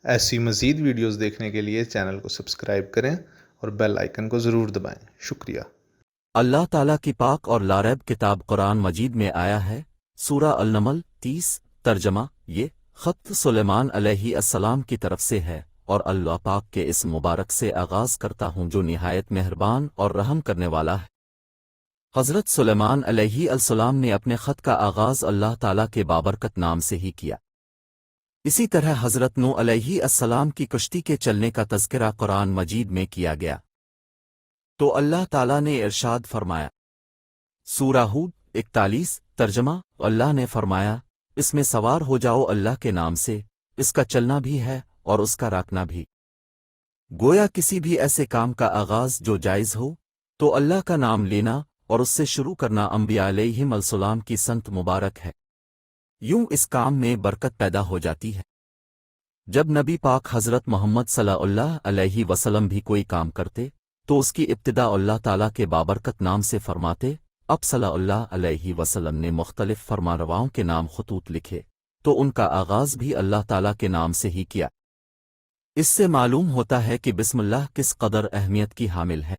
ایسی مزید ویڈیوز دیکھنے کے لیے چینل کو سبسکرائب کریں اور بیل آئیکن کو ضرور دبائیں۔ شکریہ۔ اللہ تعالیٰ کی پاک اور لاریب کتاب قرآن مجید میں آیا ہے۔ سورہ النمل 30 ترجمہ یہ خط سلیمان علیہ السلام کی طرف سے ہے اور اللہ پاک کے اس مبارک سے آغاز کرتا ہوں جو نہایت مہربان اور رحم کرنے والا ہے۔ حضرت سلیمان علیہ السلام نے اپنے خط کا آغاز اللہ تعالیٰ کے بابرکت نام سے ہی کیا۔ اسی طرح حضرت نوح علیہ السلام کی کشتی کے چلنے کا تذکرہ قرآن مجید میں کیا گیا۔ تو اللہ تعالیٰ نے ارشاد فرمایا، سورہ ہود 41 ترجمہ اللہ نے فرمایا، اس میں سوار ہو جاؤ اللہ کے نام سے، اس کا چلنا بھی ہے اور اس کا راکنا بھی۔ گویا کسی بھی ایسے کام کا آغاز جو جائز ہو تو اللہ کا نام لینا اور اس سے شروع کرنا انبیاء علیہم السلام کی سنت مبارک ہے۔ یوں اس کام میں برکت پیدا ہو جاتی ہے۔ جب نبی پاک حضرت محمد صلی اللہ علیہ وسلم بھی کوئی کام کرتے تو اس کی ابتدا اللہ تعالیٰ کے بابرکت نام سے فرماتے۔ اب صلی اللہ علیہ وسلم نے مختلف فرمانرواؤں کے نام خطوط لکھے تو ان کا آغاز بھی اللہ تعالیٰ کے نام سے ہی کیا۔ اس سے معلوم ہوتا ہے کہ بسم اللہ کس قدر اہمیت کی حامل ہے۔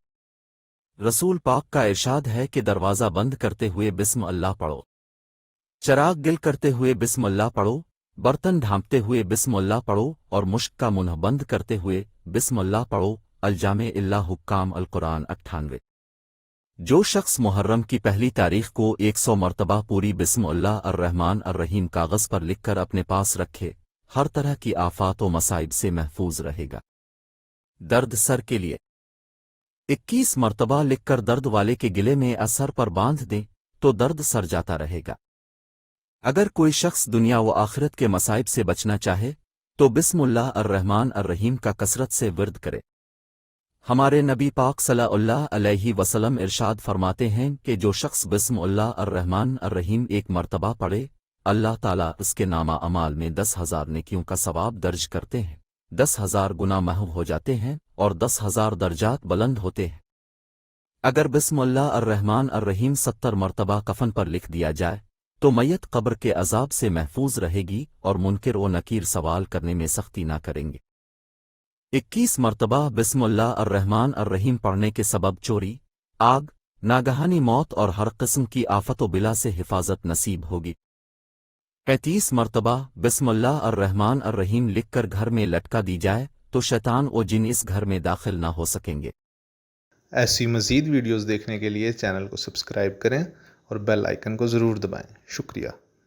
رسول پاک کا ارشاد ہے کہ دروازہ بند کرتے ہوئے بسم اللہ پڑھو، چراغ گل کرتے ہوئے بسم اللہ پڑھو، برتن ڈھانپتے ہوئے بسم اللہ پڑھو اور مشک کا منہ بند کرتے ہوئے بسم اللہ پڑھو۔ الجامع اللہ حکام القرآن 98۔ جو شخص محرم کی پہلی تاریخ کو 100 مرتبہ پوری بسم اللہ الرحمن الرحیم کاغذ پر لکھ کر اپنے پاس رکھے، ہر طرح کی آفات و مصائب سے محفوظ رہے گا۔ درد سر کے لیے 21 مرتبہ لکھ کر درد والے کے گلے میں اثر پر باندھ دیں تو درد سر جاتا رہے گا۔ اگر کوئی شخص دنیا و آخرت کے مصائب سے بچنا چاہے تو بسم اللہ الرحمن الرحیم کا کثرت سے ورد کرے۔ ہمارے نبی پاک صلی اللہ علیہ وسلم ارشاد فرماتے ہیں کہ جو شخص بسم اللہ الرحمن الرحیم ایک مرتبہ پڑھے، اللہ تعالیٰ اس کے نامہ اعمال میں 10,000 نیکیوں کا ثواب درج کرتے ہیں، 10,000 گناہ محو ہو جاتے ہیں اور 10,000 درجات بلند ہوتے ہیں۔ اگر بسم اللہ الرحمن الرحیم 70 مرتبہ کفن پر لکھ دیا جائے تو میت قبر کے عذاب سے محفوظ رہے گی اور منکر و نکیر سوال کرنے میں سختی نہ کریں گے۔ 21 مرتبہ بسم اللہ الرحمن الرحیم پڑھنے کے سبب چوری، آگ، ناگہانی موت اور ہر قسم کی آفت و بلا سے حفاظت نصیب ہوگی۔ 35 مرتبہ بسم اللہ الرحمن الرحیم لکھ کر گھر میں لٹکا دی جائے تو شیطان و جن اس گھر میں داخل نہ ہو سکیں گے۔ ایسی مزید ویڈیوز دیکھنے کے لیے چینل کو سبسکرائب کریں اور بیل آئیکن کو ضرور دبائیں۔ شکریہ۔